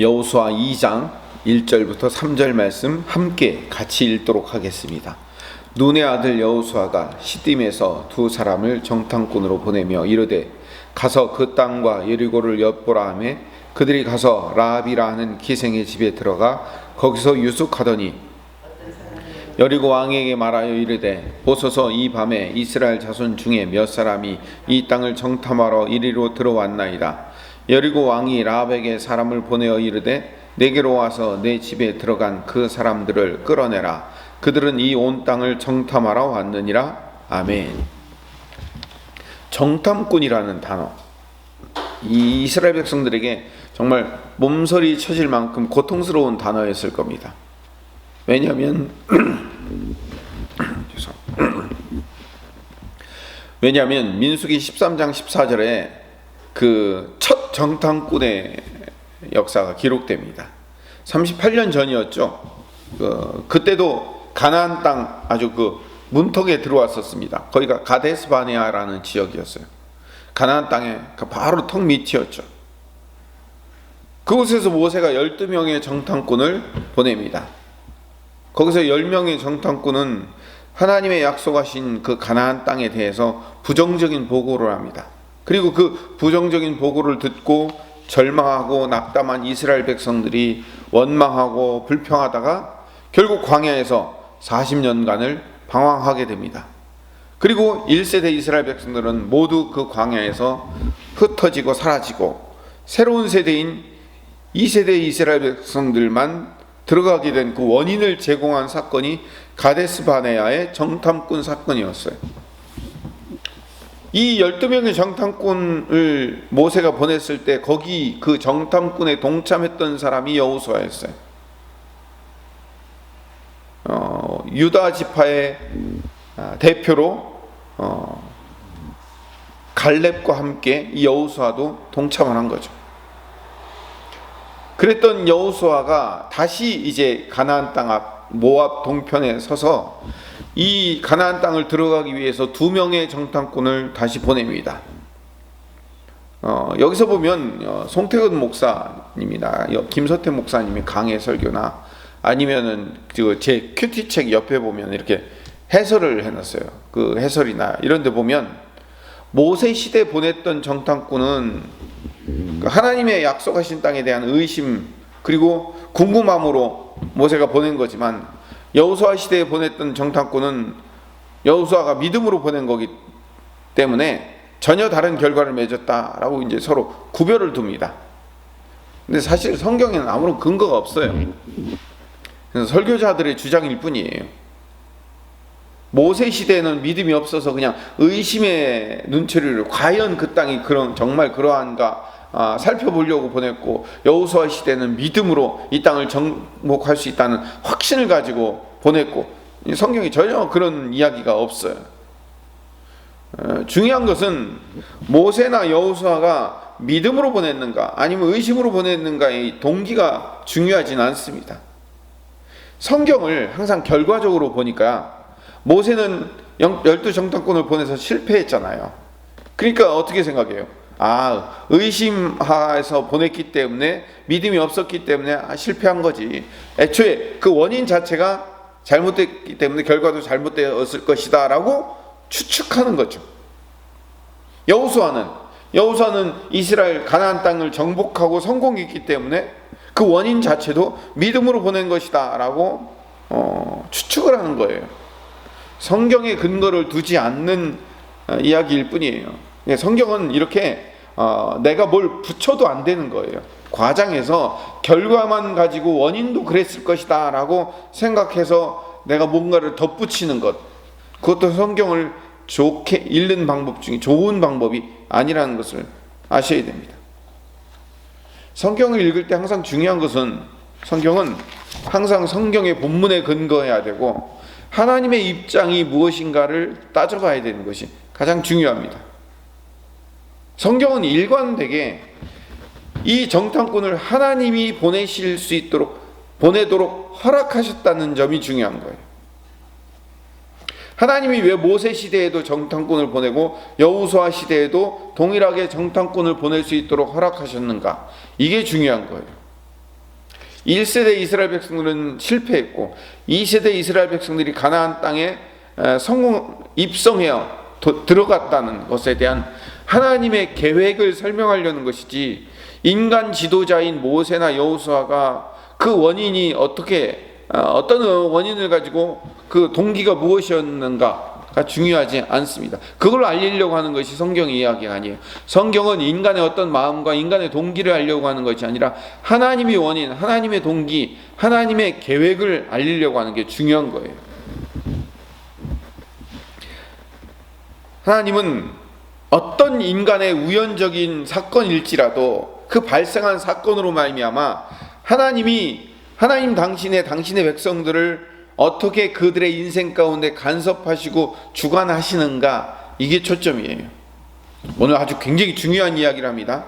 여호수아 2장 1절부터 3절 말씀 함께 같이 읽도록 하겠습니다. 눈의 아들 여호수아가 시딤에서 두 사람을 정탐꾼으로 보내며 이르되 가서 그 땅과 여리고를 엿보라 하매 그들이 가서 라합이라 하는 기생의 집에 들어가 거기서 유숙하더니 여리고 왕에게 말하여 이르되 보소서 이 밤에 이스라엘 자손 중에 몇 사람이 이 땅을 정탐하러 이리로 들어왔나이다. 여리고 왕이 라합에게 사람을 보내어 이르되 내게로 와서 내 집에 들어간 그 사람들을 끌어내라. 그들은 이 온 땅을 정탐하러 왔느니라. 아멘. 정탐꾼이라는 단어, 이 이스라엘 백성들에게 정말 몸서리 쳐질 만큼 고통스러운 단어였을 겁니다. 왜냐하면 민수기 13장 14절에 그 첫 정탐꾼의 역사가 기록됩니다. 38년 전이었죠. 그때도 가나안 땅 아주 그 문턱에 들어왔었습니다. 거기가 가데스 바네아라는 지역이었어요. 가나안 땅에 바로 턱 밑이었죠. 그곳에서 모세가 12명의 정탐꾼을 보냅니다. 거기서 10명의 정탐꾼은 하나님의 약속하신 그 가나안 땅에 대해서 부정적인 보고를 합니다. 그리고 그 부정적인 보고를 듣고 절망하고 낙담한 이스라엘 백성들이 원망하고 불평하다가 결국 광야에서 40년간을 방황하게 됩니다. 그리고 1세대 이스라엘 백성들은 모두 그 광야에서 흩어지고 사라지고 새로운 세대인 2세대 이스라엘 백성들만 들어가게 된 그 원인을 제공한 사건이 가데스 바네아의 정탐꾼 사건이었어요. 이 12명의 정탐꾼을 모세가 보냈을 때 거기 그 정탐꾼에 동참했던 사람이 여호수아였어요. 유다 지파의 대표로 갈렙과 함께 이 여호수아도 동참을 한 거죠. 그랬던 여호수아가 다시 이제 가나안 땅 앞 모압 동편에 서서 이 가나안 땅을 들어가기 위해서 2명의 정탐꾼을 다시 보냅니다. 여기서 보면 송태근 목사님이나 김서태 목사님이 강해 설교나 아니면은 제 큐티책 옆에 보면 이렇게 해설을 해놨어요. 그 해설이나 이런 데 보면 모세 시대 보냈던 정탐꾼은 하나님의 약속하신 땅에 대한 의심 그리고 궁금함으로 모세가 보낸 거지만 여호수아 시대에 보냈던 정탐꾼은 여호수아가 믿음으로 보낸 거기 때문에 전혀 다른 결과를 맺었다라고 이제 서로 구별을 둡니다. 근데 사실 성경에는 아무런 근거가 없어요. 그래서 설교자들의 주장일 뿐이에요. 모세 시대에는 믿음이 없어서 그냥 의심의 눈초리를 과연 그 땅이 정말 그러한가 살펴보려고 보냈고, 여호수아 시대는 믿음으로 이 땅을 정복할 수 있다는 확신을 가지고 보냈고, 성경에 전혀 그런 이야기가 없어요. 중요한 것은 모세나 여호수아가 믿음으로 보냈는가 아니면 의심으로 보냈는가의 동기가 중요하진 않습니다. 성경을 항상 결과적으로 보니까 모세는 12 정탐꾼을 보내서 실패했잖아요. 그러니까 어떻게 생각해요? 의심해서 보냈기 때문에, 믿음이 없었기 때문에 실패한 거지. 애초에 그 원인 자체가 잘못됐기 때문에 결과도 잘못되었을 것이다 라고 추측하는 거죠. 여호수아는 이스라엘 가나안 땅을 정복하고 성공했기 때문에 그 원인 자체도 믿음으로 보낸 것이다 라고 추측을 하는 거예요. 성경에 근거를 두지 않는 이야기일 뿐이에요. 성경은 이렇게 내가 뭘 붙여도 안 되는 거예요. 과장해서 결과만 가지고 원인도 그랬을 것이다 라고 생각해서 내가 뭔가를 덧붙이는 것, 그것도 성경을 좋게 읽는 방법 중에 좋은 방법이 아니라는 것을 아셔야 됩니다. 성경을 읽을 때 항상 중요한 것은, 성경은 항상 성경의 본문에 근거해야 되고 하나님의 입장이 무엇인가를 따져봐야 되는 것이 가장 중요합니다. 성경은 일관되게 이 정탐꾼을 하나님이 보내도록 허락하셨다는 점이 중요한 거예요. 하나님이 왜 모세 시대에도 정탐꾼을 보내고 여호수아 시대에도 동일하게 정탐꾼을 보낼 수 있도록 허락하셨는가? 이게 중요한 거예요. 1세대 이스라엘 백성들은 실패했고 2세대 이스라엘 백성들이 가나안 땅에 입성해 들어갔다는 것에 대한 하나님의 계획을 설명하려는 것이지, 인간 지도자인 모세나 여호수아가 그 원인이 어떤 원인을 가지고 그 동기가 무엇이었는가가 중요하지 않습니다. 그걸 알리려고 하는 것이 성경의 이야기가 아니에요. 성경은 인간의 어떤 마음과 인간의 동기를 알려고 하는 것이 아니라 하나님의 원인, 하나님의 동기, 하나님의 계획을 알리려고 하는 게 중요한 거예요. 하나님은 어떤 인간의 우연적인 사건일지라도 그 발생한 사건으로 말미암아 하나님 당신의 백성들을 어떻게 그들의 인생 가운데 간섭하시고 주관하시는가, 이게 초점이에요. 오늘 아주 굉장히 중요한 이야기를 합니다.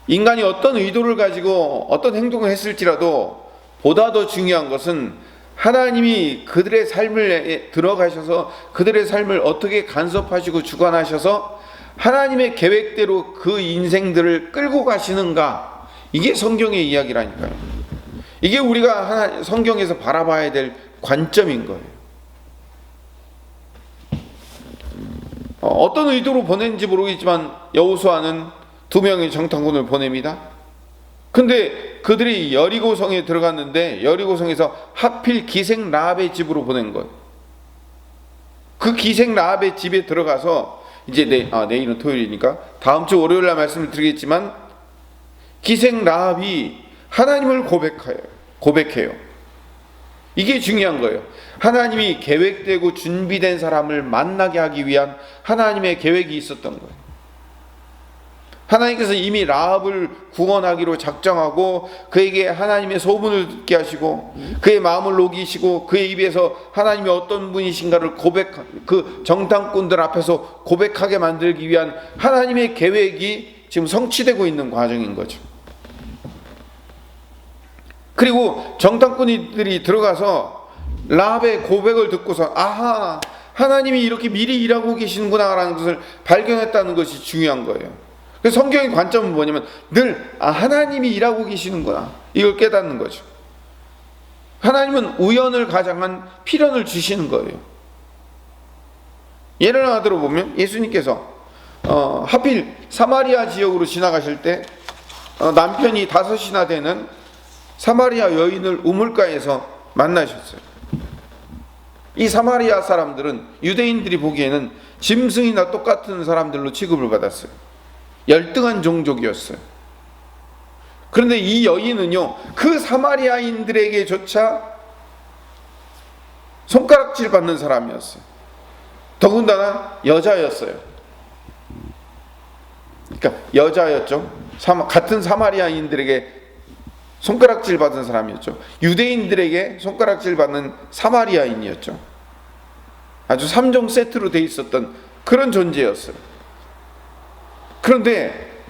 인간이 어떤 의도를 가지고 어떤 행동을 했을지라도 보다 더 중요한 것은 하나님이 그들의 삶을 들어가셔서 그들의 삶을 어떻게 간섭하시고 주관하셔서 하나님의 계획대로 그 인생들을 끌고 가시는가, 이게 성경의 이야기라니까요. 이게 우리가 성경에서 바라봐야 될 관점인 거예요. 어떤 의도로 보낸지 모르겠지만 여호수아는 2명의 정탐꾼을 보냅니다. 근데 그들이 여리고성에 들어갔는데 여리고성에서 하필 기생 라합의 집으로 보낸 거예요. 그 기생 라합의 집에 들어가서 이제 내일은 토요일이니까 다음 주 월요일 날 말씀을 드리겠지만, 기생 라합이 하나님을 고백해요. 이게 중요한 거예요. 하나님이 계획되고 준비된 사람을 만나게 하기 위한 하나님의 계획이 있었던 거예요. 하나님께서 이미 라합을 구원하기로 작정하고 그에게 하나님의 소문을 듣게 하시고 그의 마음을 녹이시고 그의 입에서 하나님이 어떤 분이신가를 그 정탐꾼들 앞에서 고백하게 만들기 위한 하나님의 계획이 지금 성취되고 있는 과정인 거죠. 그리고 정탐꾼들이 들어가서 라합의 고백을 듣고서 아하, 하나님이 이렇게 미리 일하고 계시는구나라는 것을 발견했다는 것이 중요한 거예요. 그래서 성경의 관점은 뭐냐면 늘 하나님이 일하고 계시는구나, 이걸 깨닫는 거죠. 하나님은 우연을 가장한 필연을 주시는 거예요. 예를 하나 들어보면 예수님께서 하필 사마리아 지역으로 지나가실 때 남편이 5이나 되는 사마리아 여인을 우물가에서 만나셨어요. 이 사마리아 사람들은 유대인들이 보기에는 짐승이나 똑같은 사람들로 취급을 받았어요. 열등한 종족이었어요. 그런데 이 여인은요, 그 사마리아인들에게조차 손가락질 받는 사람이었어요. 더군다나 여자였어요. 그러니까 여자였죠. 같은 사마리아인들에게 손가락질 받은 사람이었죠. 유대인들에게 손가락질 받는 사마리아인이었죠. 아주 3종 세트로 돼 있었던 그런 존재였어요. 그런데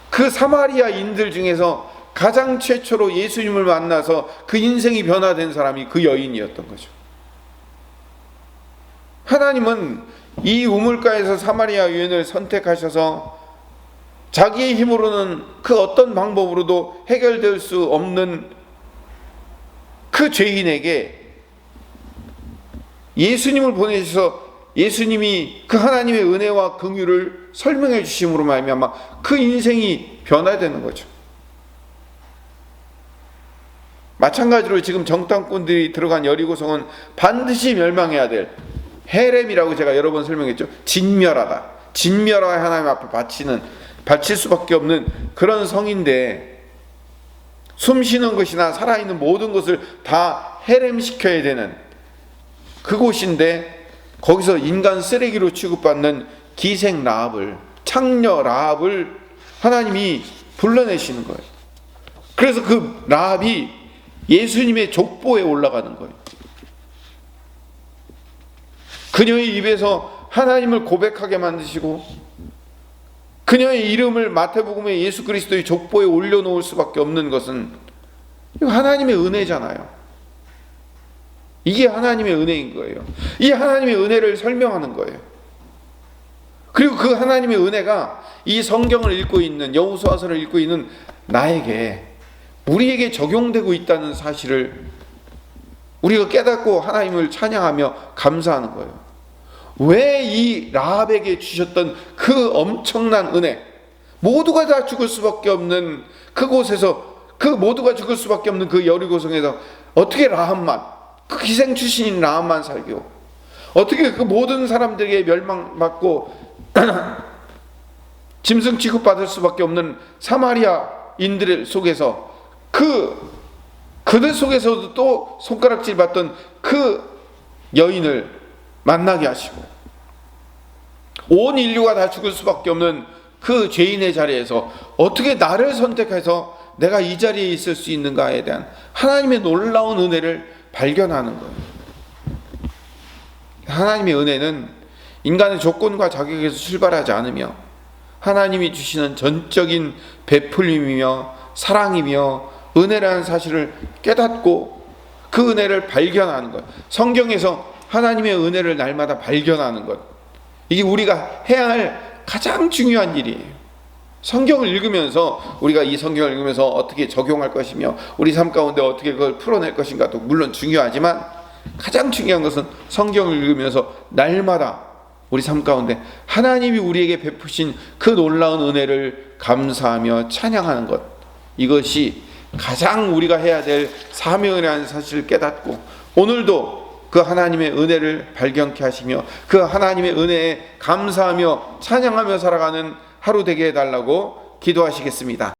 그 사마리아인들 중에서 가장 최초로 예수님을 만나서 그 인생이 변화된 사람이 그 여인이었던 거죠. 하나님은 이 우물가에서 사마리아 여인을 선택하셔서 자기의 힘으로는 그 어떤 방법으로도 해결될 수 없는 그 죄인에게 예수님을 보내셔서 예수님이 그 하나님의 은혜와 긍휼을 설명해 주심으로 말미암아 그 인생이 변화되는 거죠. 마찬가지로 지금 정탐꾼들이 들어간 여리고성은 반드시 멸망해야 될, 헤렘이라고 제가 여러 번 설명했죠. 진멸하다. 진멸하여 하나님 앞에 바칠 수밖에 없는 그런 성인데, 숨쉬는 것이나 살아있는 모든 것을 다 헤렘시켜야 되는 그곳인데, 거기서 인간 쓰레기로 취급받는 기생 라합을, 창녀 라합을 하나님이 불러내시는 거예요. 그래서 그 라합이 예수님의 족보에 올라가는 거예요. 그녀의 입에서 하나님을 고백하게 만드시고 그녀의 이름을 마태복음에 예수 그리스도의 족보에 올려놓을 수밖에 없는 것은 이거 하나님의 은혜잖아요. 이게 하나님의 은혜인 거예요. 이 하나님의 은혜를 설명하는 거예요. 그리고 그 하나님의 은혜가 이 성경을 읽고 있는, 여호수아서를 읽고 있는 나에게 우리에게 적용되고 있다는 사실을 우리가 깨닫고 하나님을 찬양하며 감사하는 거예요. 왜 이 라합에게 주셨던 그 엄청난 은혜, 모두가 다 죽을 수밖에 없는 그곳에서, 그 모두가 죽을 수밖에 없는 그 여리고성에서 어떻게 라합만, 그 기생 출신인 라합만 살고, 어떻게 그 모든 사람들에게 멸망받고 짐승 취급받을 수밖에 없는 사마리아인들 속에서 그들 속에서도 또 손가락질 받던 그 여인을 만나게 하시고, 온 인류가 다 죽을 수밖에 없는 그 죄인의 자리에서 어떻게 나를 선택해서 내가 이 자리에 있을 수 있는가에 대한 하나님의 놀라운 은혜를 발견하는 거예요. 하나님의 은혜는 인간의 조건과 자격에서 출발하지 않으며 하나님이 주시는 전적인 베풀림이며 사랑이며 은혜라는 사실을 깨닫고 그 은혜를 발견하는 것, 성경에서 하나님의 은혜를 날마다 발견하는 것, 이게 우리가 해야 할 가장 중요한 일이에요. 성경을 읽으면서, 우리가 이 성경을 읽으면서 어떻게 적용할 것이며 우리 삶 가운데 어떻게 그걸 풀어낼 것인가도 물론 중요하지만, 가장 중요한 것은 성경을 읽으면서 날마다 우리 삶 가운데 하나님이 우리에게 베푸신 그 놀라운 은혜를 감사하며 찬양하는 것, 이것이 가장 우리가 해야 될 사명이라는 사실을 깨닫고 오늘도 그 하나님의 은혜를 발견케 하시며 그 하나님의 은혜에 감사하며 찬양하며 살아가는 하루 되게 해달라고 기도하시겠습니다.